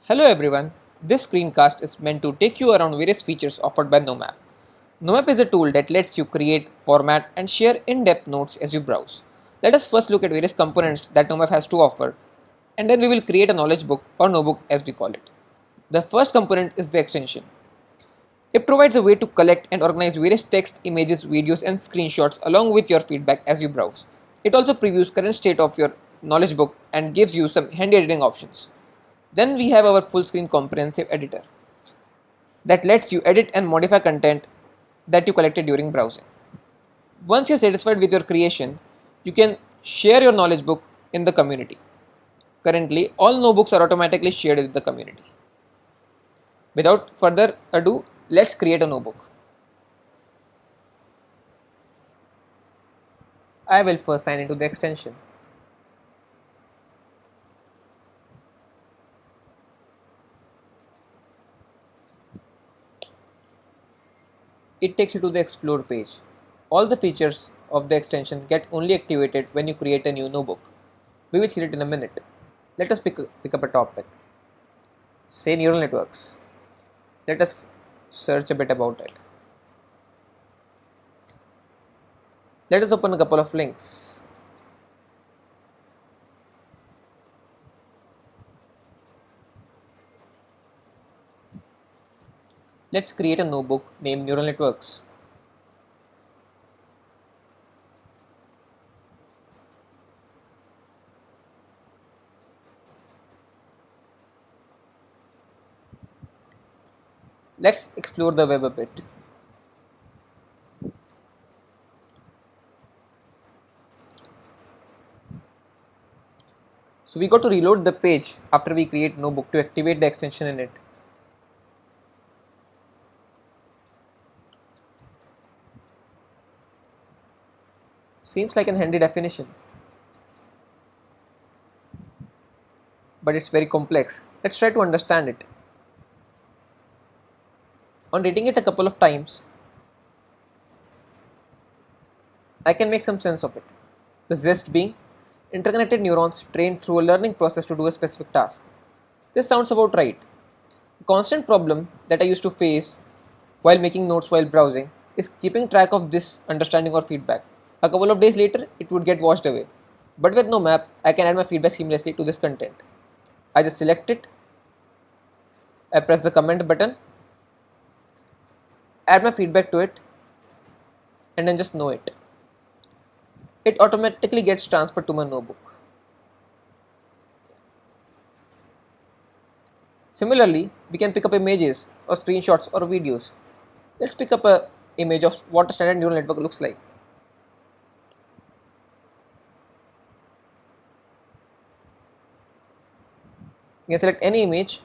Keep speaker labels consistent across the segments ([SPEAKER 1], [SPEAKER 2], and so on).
[SPEAKER 1] Hello everyone, this screencast is meant to take you around various features offered by Nomap. Nomap is a tool that lets you create, format, and share in-depth notes as you browse. Let us first look at various components that Nomap has to offer, and then we will create a knowledge book or notebook as we call it. The first component is the extension. It provides a way to collect and organize various text, images, videos, and screenshots along with your feedback as you browse. It also previews current state of your knowledge book and gives you some handy editing options. Then we have our full screen comprehensive editor that lets you edit and modify content that you collected during browsing. Once you're satisfied with your creation, you can share your knowledge book in the community. Currently, all notebooks are automatically shared with the community. Without further ado, let's create a notebook. I will first sign into the extension. It takes you to the Explore page. All the features of the extension get only activated when you create a new notebook. We will see it in a minute. Let us pick up a topic. Say neural networks. Let us search a bit about it. Let us open a couple of links. Let's create a notebook named Neural Networks. Let's explore the web a bit. So we got to reload the page after we create notebook to activate the extension in it. Seems like an handy definition, but it's very complex. Let's try to understand it. On reading it a couple of times, I can make some sense of it. The gist being interconnected neurons trained through a learning process to do a specific task. This sounds about right. The constant problem that I used to face while making notes while browsing is keeping track of this understanding or feedback. A couple of days later, it would get washed away. But with no map, I can add my feedback seamlessly to this content. I just select it, I press the comment button, add my feedback to it, and then just know it. It automatically gets transferred to my notebook. Similarly, we can pick up images or screenshots or videos. Let's pick up a image of what a standard neural network looks like. You can select any image.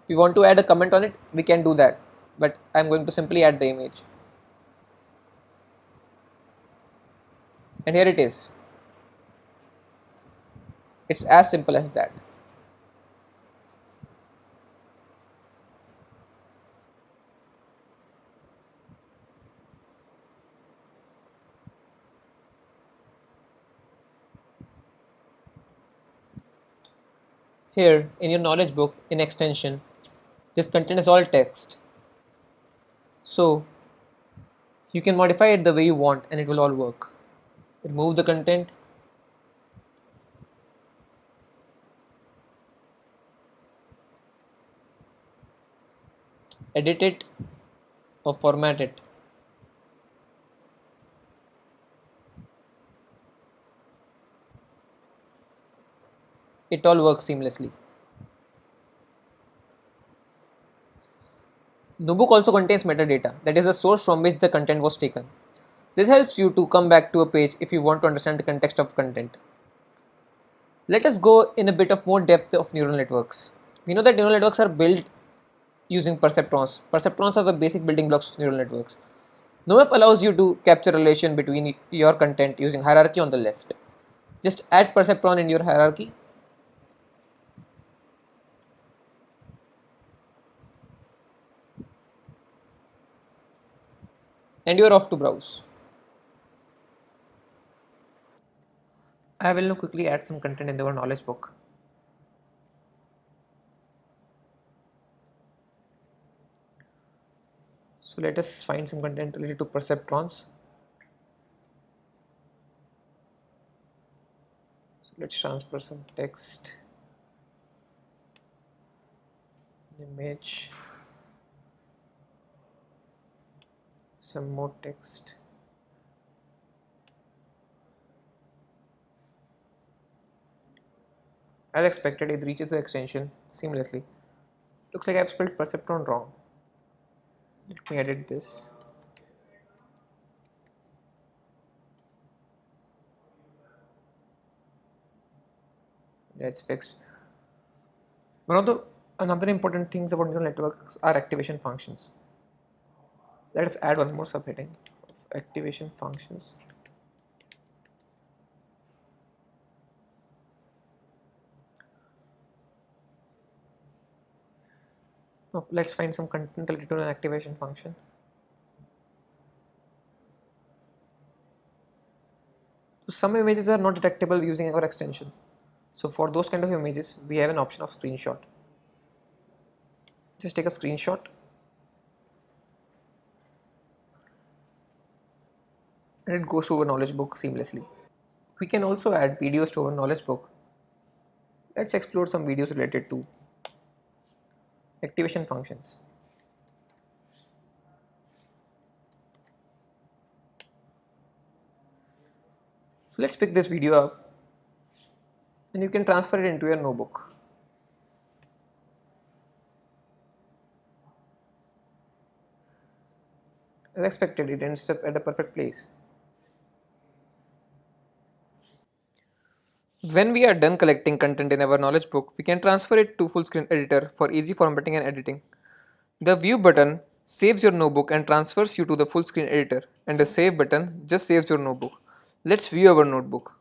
[SPEAKER 1] If you want to add a comment on it, we can do that. But I'm going to simply add the image. And here it is. It's as simple as that. Here in your knowledge book in extension, this content is all text. So you can modify it the way you want and it will all work. Remove the content, edit it, or format it. It all works seamlessly. Notebook also contains metadata, that is the source from which the content was taken. This helps you to come back to a page if you want to understand the context of content. Let us go in a bit of more depth of neural networks. We know that neural networks are built using perceptrons. Perceptrons are the basic building blocks of neural networks. NoMap allows you to capture relation between your content using hierarchy on the left. Just add perceptron in your hierarchy. And you're off to browse. I will now quickly add some content in our knowledge book. So let us find some content related to perceptrons. So let's transfer some text, image, some more text. As expected, it reaches the extension seamlessly. Looks like I've spelled perceptron wrong. Let me edit this. Yeah, it's fixed. One of the another important things about neural networks are activation functions. Let us add one more subheading of activation functions. Now let's find some content related to an activation function. So some images are not detectable using our extension. So for those kind of images, we have an option of screenshot. Just take a screenshot and it goes to our knowledge book seamlessly. We can also add videos to our knowledge book. Let's explore some videos related to activation functions. So let's pick this video up and you can transfer it into your notebook. As expected, it ends up at a perfect place. When we are done collecting content in our knowledge book, we can transfer it to full screen editor for easy formatting and editing. The view button saves your notebook and transfers you to the full screen editor, and the save button just saves your notebook. Let's view our notebook.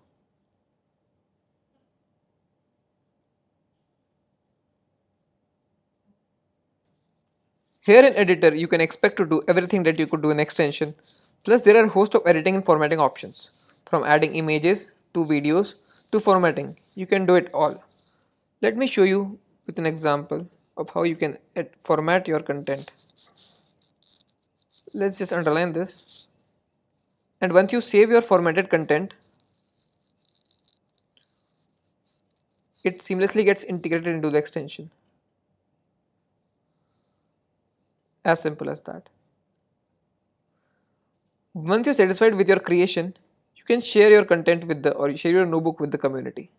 [SPEAKER 1] Here in editor, you can expect to do everything that you could do in extension. Plus there are a host of editing and formatting options. From adding images to videos to formatting, you can do it all. Let me show you with an example of how you can format your content. Let's just underline this. And once you save your formatted content, it seamlessly gets integrated into the extension. As simple as that. Once you're satisfied with your creation, you can share your content with the or share your notebook with the community.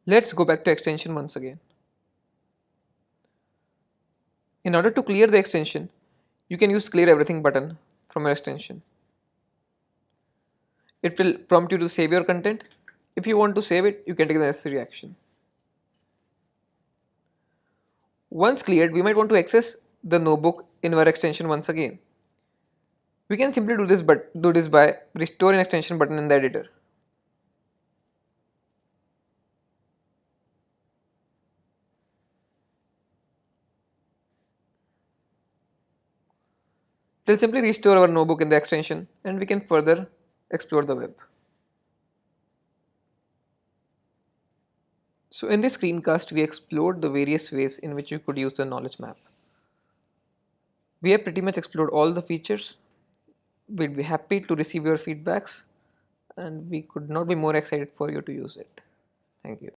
[SPEAKER 1] Let's go back to extension once again. In order to clear the extension, you can use clear everything button from your extension. It will prompt you to save your content. If you want to save it, you can take the necessary action. Once cleared, we might want to access the notebook in our extension once again. We can simply do this by restore an extension button in the editor. It will simply restore our notebook in the extension and we can further explore the web. So in this screencast, we explored the various ways in which you could use the knowledge map. We have pretty much explored all the features. We'd be happy to receive your feedbacks and we could not be more excited for you to use it. Thank you.